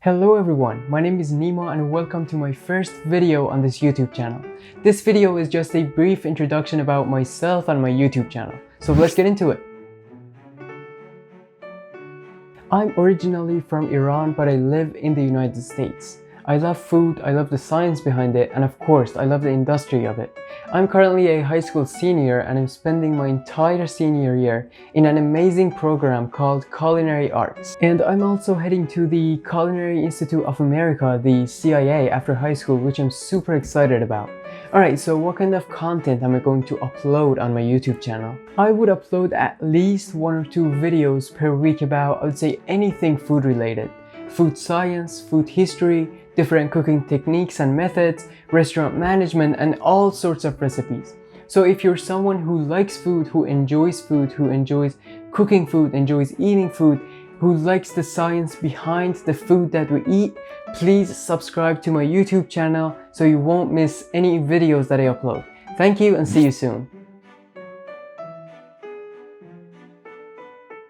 Hello everyone, my name is Nima and welcome to my first video on this YouTube channel. This video is just a brief introduction about myself and my YouTube channel. So let's get into it. I'm originally from Iran, but I live in the United States. I love food, I love the science behind it, and of course, I love the industry of it. I'm currently a high school senior and I'm spending my entire senior year in an amazing program called Culinary Arts. And I'm also heading to the Culinary Institute of America, the CIA, after high school, which I'm super excited about. Alright, so what kind of content am I going to upload on my YouTube channel? I would upload at least 1 or 2 videos per week about, I would say, anything food related. Food science, food history, different cooking techniques and methods, restaurant management, and all sorts of recipes. So if you're someone who likes food, who enjoys cooking food, enjoys eating food, who likes the science behind the food that we eat, please subscribe to my YouTube channel so you won't miss any videos that I upload. Thank you and see you soon.